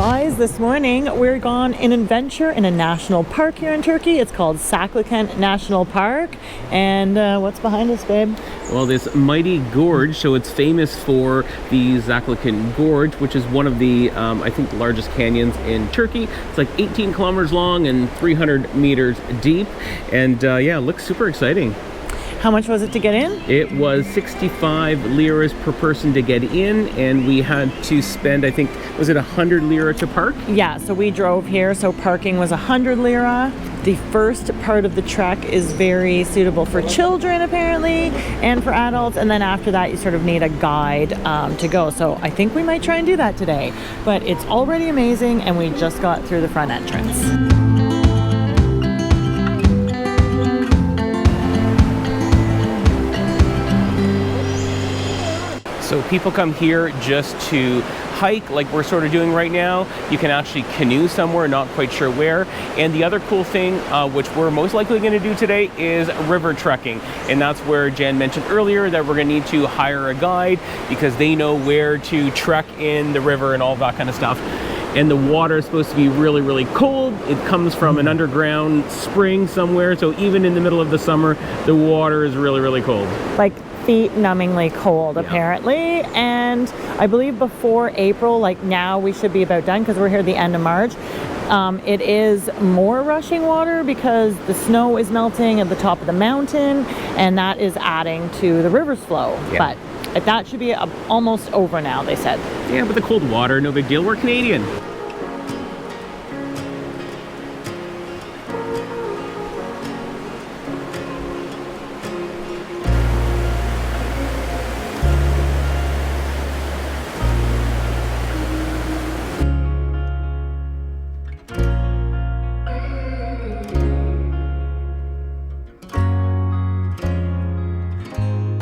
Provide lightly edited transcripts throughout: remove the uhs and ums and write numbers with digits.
guys, this morning we're gone an adventure in a national park here in Turkey. It's called Saklikent National Park. And what's behind us, babe? Well, this mighty gorge, so it's famous for the Saklikent Gorge, which is one of the, I think, the largest canyons in Turkey. It's like 18 kilometers long and 300 meters deep. And yeah, it looks super exciting. How much was it to get in? It was 65 liras per person to get in, and we had to spend, I think, was it 100 lira to park? Yeah, so we drove here, so parking was 100 lira. The first part of the trek is very suitable for children, apparently, and for adults, and then after that, you sort of need a guide to go. So I think we might try and do that today, but it's already amazing, and we just got through the front entrance. So people come here just to hike like we're sort of doing right now. You can actually canoe somewhere, not quite sure where. And the other cool thing, which we're most likely going to do today, is river trekking. And that's where Jan mentioned earlier that we're going to need to hire a guide because they know where to trek in the river and all that kind of stuff. And the water is supposed to be really, really cold. It comes from an underground spring somewhere. So even in the middle of the summer, the water is really, really cold. Like feet numbingly cold, apparently. And I believe before April, like now, we should be about done because we're here the end of March. It is more rushing water because the snow is melting at the top of the mountain, and that is adding to the river's flow. Yeah. But that should be almost over now, they said. Yeah, but the cold water, no big deal. We're Canadian.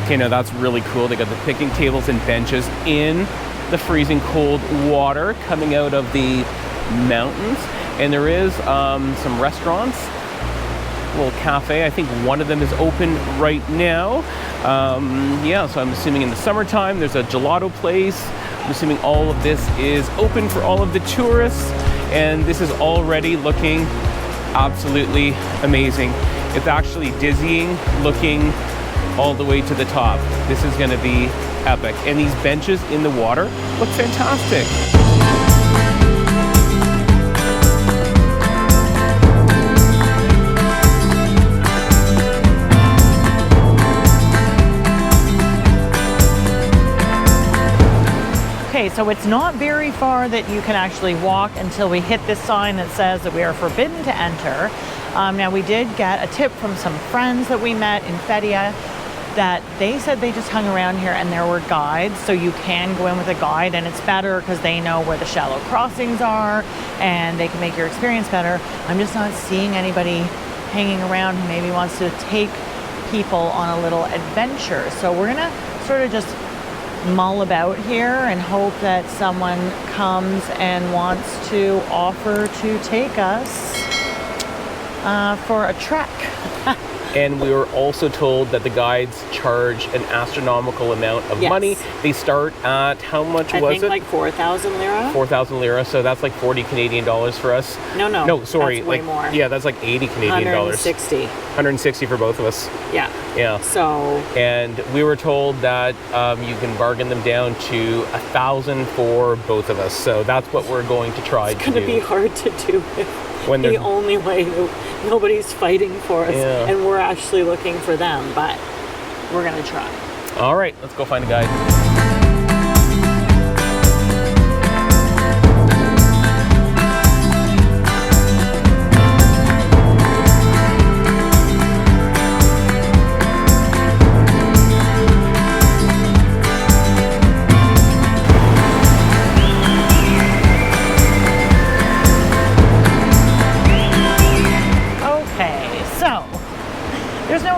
Okay, now that's really cool. They got the picnic tables and benches in the freezing cold water coming out of the mountains. And there is some restaurants, a little cafe. I think one of them is open right now. Yeah, so I'm assuming in the summertime there's a gelato place. I'm assuming all of this is open for all of the tourists. And this is already looking absolutely amazing. It's actually dizzying looking all the way to the top. This is going to be epic. And these benches in the water look fantastic. Okay, so it's not very far that you can actually walk until we hit this sign that says that we are forbidden to enter. Now, we did get a tip from some friends that we met in Fethiye that they said they just hung around here and there were guides, so you can go in with a guide, and it's better because they know where the shallow crossings are and they can make your experience better. I'm just not seeing anybody hanging around who maybe wants to take people on a little adventure. So we're gonna sort of just mull about here and hope that someone comes and wants to offer to take us for a trek. And we were also told that the guides charge an astronomical amount of money. They start at, how much was it? I think like 4,000 lira. 4,000 lira, so that's like 40 Canadian dollars for us. No, sorry, that's way more. Yeah, that's like 80 Canadian dollars. 160. 160 for both of us. Yeah. So. And we were told that you can bargain them down to 1,000 for both of us. So that's what we're going to try to do. It's going to be hard to do when the only way nobody's fighting for us, and we're actually looking for them, but we're going to try. All right, let's go find a guide.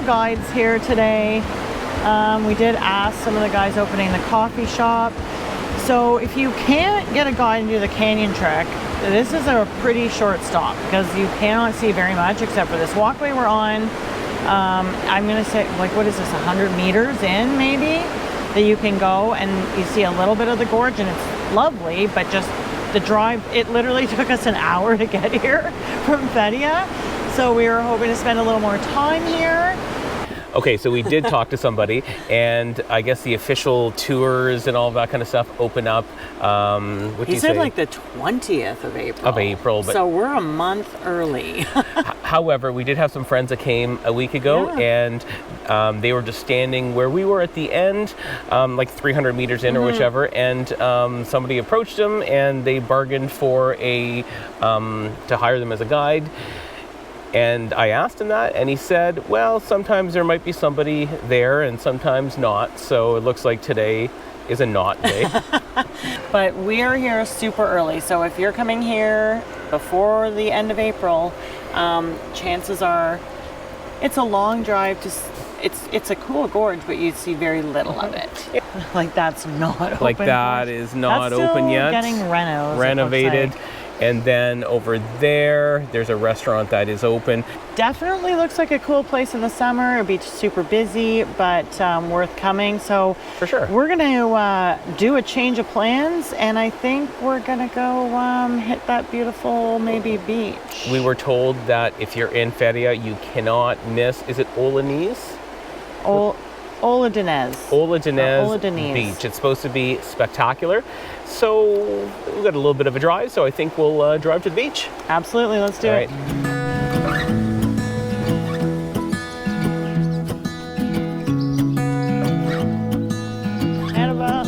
Guides here today. We did ask some of the guys opening the coffee shop. So if you can't get a guide and do the canyon trek, this is a pretty short stop because you cannot see very much except for this walkway we're on. I'm gonna say, like, what is this, 100 meters in maybe, that you can go and you see a little bit of the gorge, and it's lovely, but just the drive, it literally took us an hour to get here from Fethiye. So we were hoping to spend a little more time here. Okay, so we did talk to somebody, and I guess the official tours and all that kind of stuff open up. He said like the 20th of April. Of April, but so we're a month early. However, we did have some friends that came a week ago, and they were just standing where we were at the end, like 300 meters in or whichever, and somebody approached them, and they bargained for to hire them as a guide. And I asked him that, and he said, well, sometimes there might be somebody there and sometimes not. So it looks like today is a not day. But we are here super early. So if you're coming here before the end of April, chances are it's a long drive. It's a cool gorge, but you see very little of it. Like that's not open. Like that is not open yet. Getting renovated. And then over there, there's a restaurant that is open. Definitely looks like a cool place in the summer. It'll be super busy, but worth coming. So for sure, we're gonna do a change of plans, and I think we're gonna go hit that beautiful maybe beach. We were told that if you're in Fethiye, you cannot miss. Is it Oludeniz? Oludeniz Beach. It's supposed to be spectacular. So we've got a little bit of a drive, so I think we'll drive to the beach. Absolutely, let's do it. Annabelle.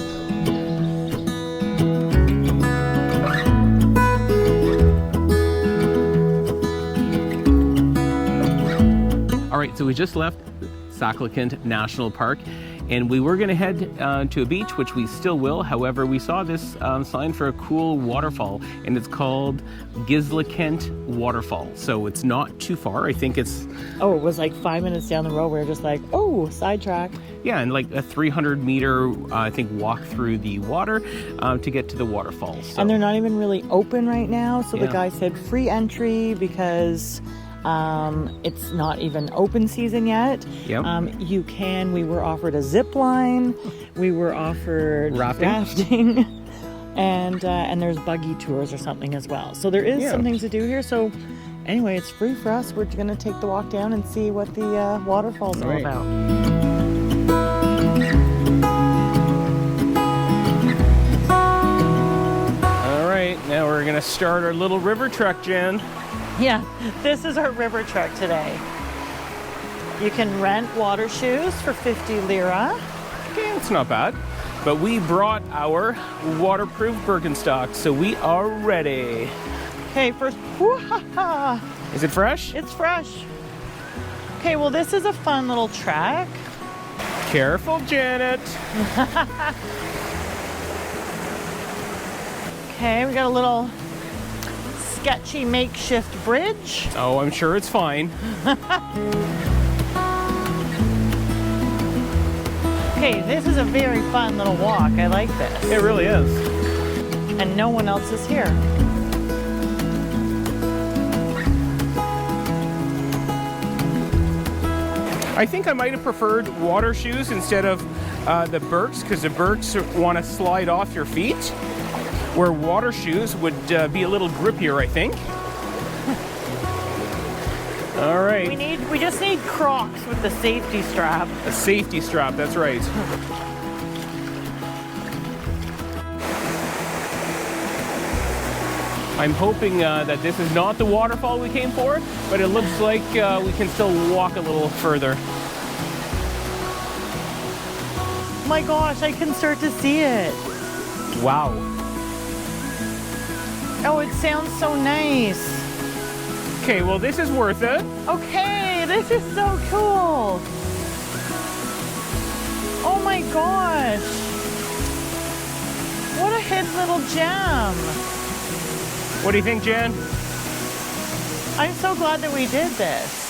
All right, so we just left Saklikent National Park, and we were going to head to a beach, which we still will. However, we saw this sign for a cool waterfall, and it's called Gizlikent Waterfall. So it's not too far. I think it's... Oh, it was like 5 minutes down the road. We were just like, oh, sidetrack. Yeah, and like a 300-meter, I think, walk through the water to get to the waterfall. So. And they're not even really open right now. So the guy said free entry because... it's not even open season yet. Yep. We were offered a zip line, we were offered rafting and there's buggy tours or something as well. So there is some things to do here. So anyway, it's free for us. We're going to take the walk down and see what the waterfalls are about. All right, now we're going to start our little river trek, Jen. Yeah, this is our river trek today. You can rent water shoes for 50 lira. Okay, it's not bad. But we brought our waterproof Birkenstock, so we are ready. Okay, first, woo-ha-ha. Is it fresh? It's fresh. Okay, well, this is a fun little track. Careful, Janet. Okay, we got a little sketchy makeshift bridge. Oh, I'm sure it's fine. Okay, this is a very fun little walk. I like this. It really is. And no one else is here. I think I might have preferred water shoes instead of the Birks, because the Birks want to slide off your feet, where water shoes would be a little grippier, I think. All right. We just need Crocs with the safety strap. A safety strap, that's right. I'm hoping that this is not the waterfall we came for, but it looks like we can still walk a little further. Oh my gosh, I can start to see it. Wow. Oh, it sounds so nice. Okay, well, this is worth it. Okay, this is so cool. Oh my gosh. What a hidden little gem. What do you think, Jan? I'm so glad that we did this.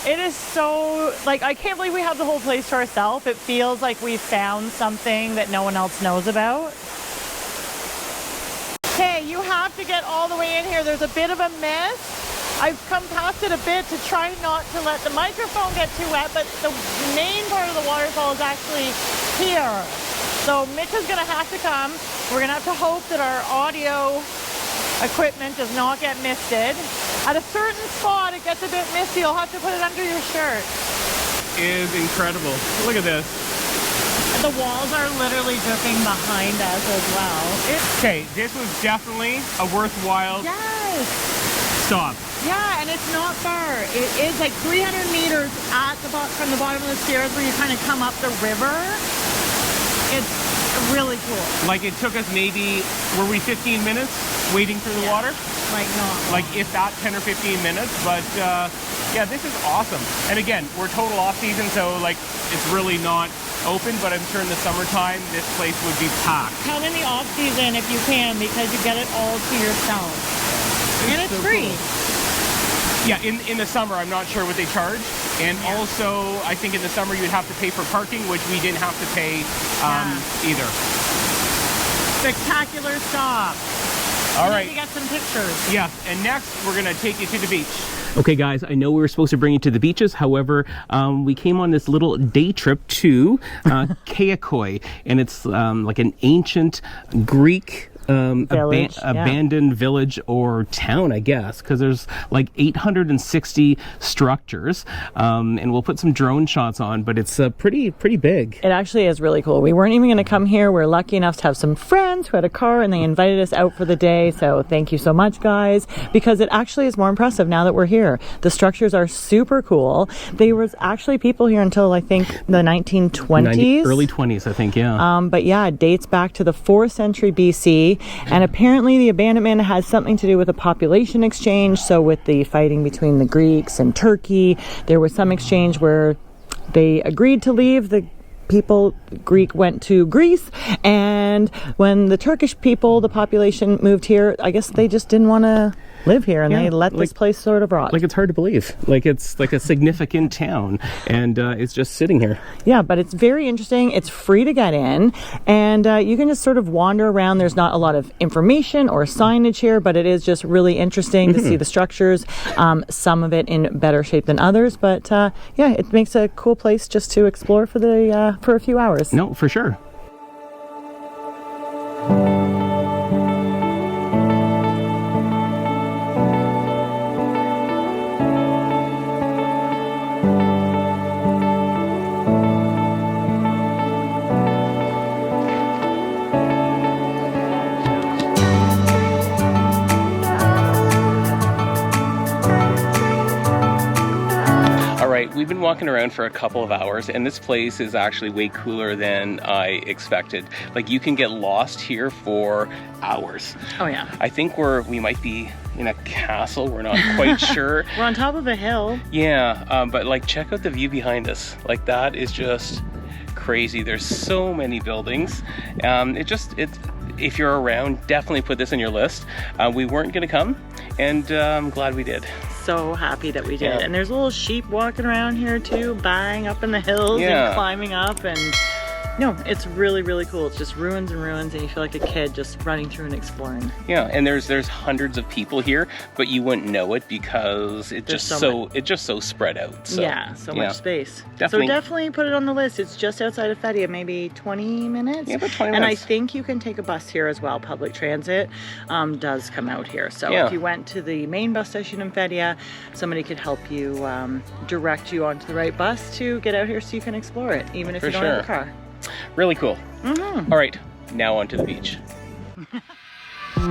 It is so, like, I can't believe we have the whole place to ourselves. It feels like we found something that no one else knows about. Okay, you have to get all the way in here. There's a bit of a mess. I've come past it a bit to try not to let the microphone get too wet, but the main part of the waterfall is actually here. So Mitch is gonna have to come. We're gonna have to hope that our audio equipment does not get misted. At a certain spot, it gets a bit misty. You'll have to put it under your shirt. Is incredible. Look at this. The walls are literally dripping behind us as well. Okay, this was definitely a worthwhile Yes. stop. Yeah, and it's not far. It is like 300 meters at the from the bottom of the stairs where you kind of come up the river. It's really cool. Like it took us maybe, were we 15 minutes wading through the water? Like not. Like if that 10 or 15 minutes, but yeah, this is awesome. And again, we're total off season, so like it's really not open, but I'm sure in the summertime this place would be packed. Come in the off season if you can, because you get it all to yourself. And it's so free. Cool. Yeah, in the summer, I'm not sure what they charge. And also, I think in the summer you'd have to pay for parking, which we didn't have to pay either. Spectacular stop. All right. You get some pictures. Yes, and next we're gonna take you to the beach. Okay guys, I know we were supposed to bring you to the beaches. However, we came on this little day trip to Kayaköy, and it's like an ancient Greek Village, abandoned village or town, I guess, because there's like 860 structures, and we'll put some drone shots on, but it's pretty big. It actually is really cool. We weren't even going to come here. We're lucky enough to have some friends who had a car, and they invited us out for the day. So thank you so much, guys, because it actually is more impressive now that we're here. The structures are super cool. There was actually people here until I think the 1920s. Early 20s, I think, yeah. But yeah, it dates back to the 4th century BC. And apparently the abandonment has something to do with a population exchange. So with the fighting between the Greeks and Turkey, there was some exchange where they agreed to leave. The Greek went to Greece, and when the Turkish people, the population moved here, I guess they just didn't want to live here, and they let this place sort of rot. Like, it's hard to believe. Like, it's like a significant town, and it's just sitting here. Yeah, but it's very interesting. It's free to get in, and you can just sort of wander around. There's not a lot of information or signage here, but it is just really interesting to see the structures, some of it in better shape than others, but yeah, it makes a cool place just to explore for a few hours. No, for sure. We've been walking around for a couple of hours, and this place is actually way cooler than I expected. Like, you can get lost here for hours. Oh yeah. I think we might be in a castle. We're not quite sure. We're on top of a hill. Yeah, but like, check out the view behind us. Like, that is just crazy. There's so many buildings. If you're around, definitely put this on your list. We weren't gonna come, and I'm glad we did. So happy that we did. Yeah. And there's little sheep walking around here too, buying up in the hills and climbing up, and no, it's really, really cool. It's just ruins and ruins, and you feel like a kid just running through and exploring. Yeah, and there's hundreds of people here, but you wouldn't know it because it's just so spread out. So, yeah, so much space. Definitely. So definitely put it on the list. It's just outside of Fethiye, maybe 20 minutes. Yeah, about 20 and minutes. I think you can take a bus here as well. Public transit does come out here. So if you went to the main bus station in Fethiye, somebody could help you direct you onto the right bus to get out here so you can explore it, even if you don't have a car. Really cool. All right, now on to the beach. We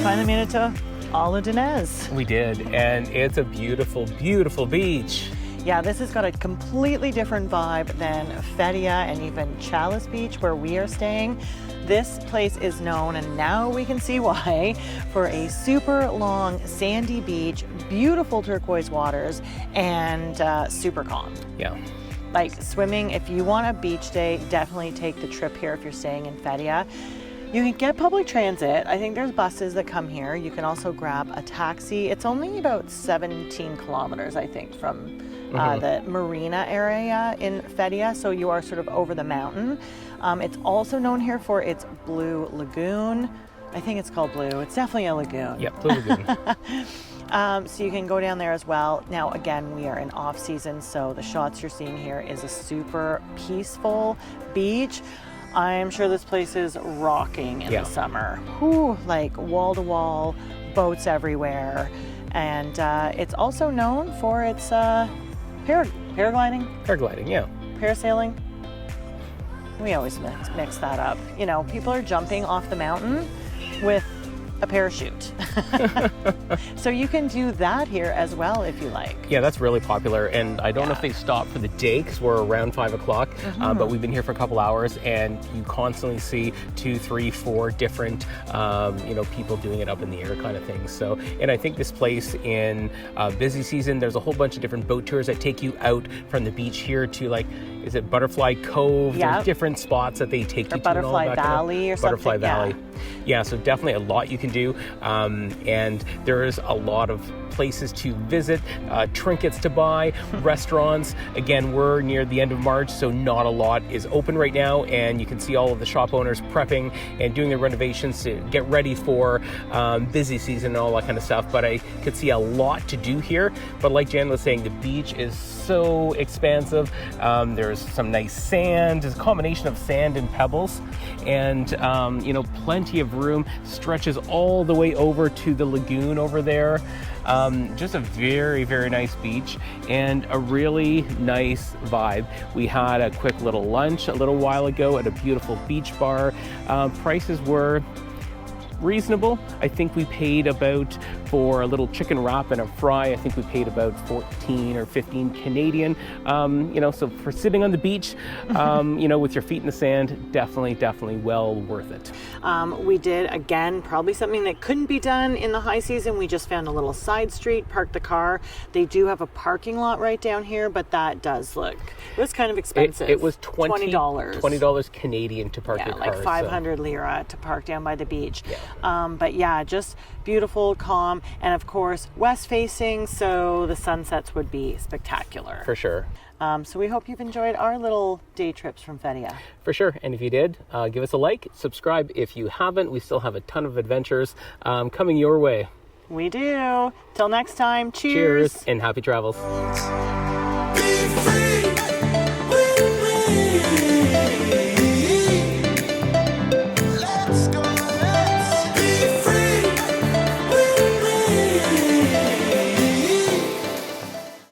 finally made it to Oludeniz. We did, and it's a beautiful, beautiful beach. Yeah, this has got a completely different vibe than Fethiye and even Chalice Beach, where we are staying. This place is known, and now we can see why, for a super long sandy beach, beautiful turquoise waters, and super calm. Yeah. Like swimming, if you want a beach day, definitely take the trip here if you're staying in Fethiye. You can get public transit. I think there's buses that come here. You can also grab a taxi. It's only about 17 kilometers, I think, from the marina area in Fethiye, so you are sort of over the mountain. It's also known here for its Blue Lagoon. I think it's called Blue. It's definitely a lagoon. Yep, Blue Lagoon. So you can go down there as well. Now, again, we are in off season, so the shots you're seeing here is a super peaceful beach. I'm sure this place is rocking in the summer. Whew, like wall to wall, boats everywhere. And it's also known for its paragliding. Paragliding, yeah. Parasailing. We always mix that up. You know, people are jumping off the mountain with a parachute. So you can do that here as well if you like. Yeah, that's really popular. And I don't know if they stop for the day because we're around 5 o'clock, but we've been here for a couple hours and you constantly see 2, 3, 4 different, people doing it up in the air kind of thing. So, and I think this place in busy season, there's a whole bunch of different boat tours that take you out from the beach here to like, is it Butterfly Cove? Yeah. There's different spots that they take you to. Butterfly Valley or something. Butterfly Valley. Yeah, so definitely a lot you can do. And there's a lot of places to visit, trinkets to buy, restaurants. Again, we're near the end of March, so not a lot is open right now. And you can see all of the shop owners prepping and doing their renovations to get ready for busy season and all that kind of stuff. But I could see a lot to do here. But like Jan was saying, the beach is so expansive. There's some nice sand. It's a combination of sand and pebbles. And, plenty of room. Stretches all the way over to the lagoon over there. Just a very, very nice beach and a really nice vibe. We had a quick little lunch a little while ago at a beautiful beach bar. Prices were reasonable. I think we paid about, for a little chicken wrap and a fry, I think we paid about 14 or 15 Canadian. So for sitting on the beach, with your feet in the sand, definitely well worth it. We did, again, probably something that couldn't be done in the high season. We just found a little side street, parked the car. They do have a parking lot right down here, but that does look, it was kind of expensive. It was $20. $20 Canadian to park your car. Like 500 lira to park down by the beach. Yeah. But yeah, just beautiful, calm, and of course, west facing, so the sunsets would be spectacular. For sure. So we hope you've enjoyed our little day trips from Fethiye. For sure. And if you did, give us a like, subscribe if you haven't. We still have a ton of adventures coming your way. We do. Till next time, cheers. Cheers and happy travels. Be free with me.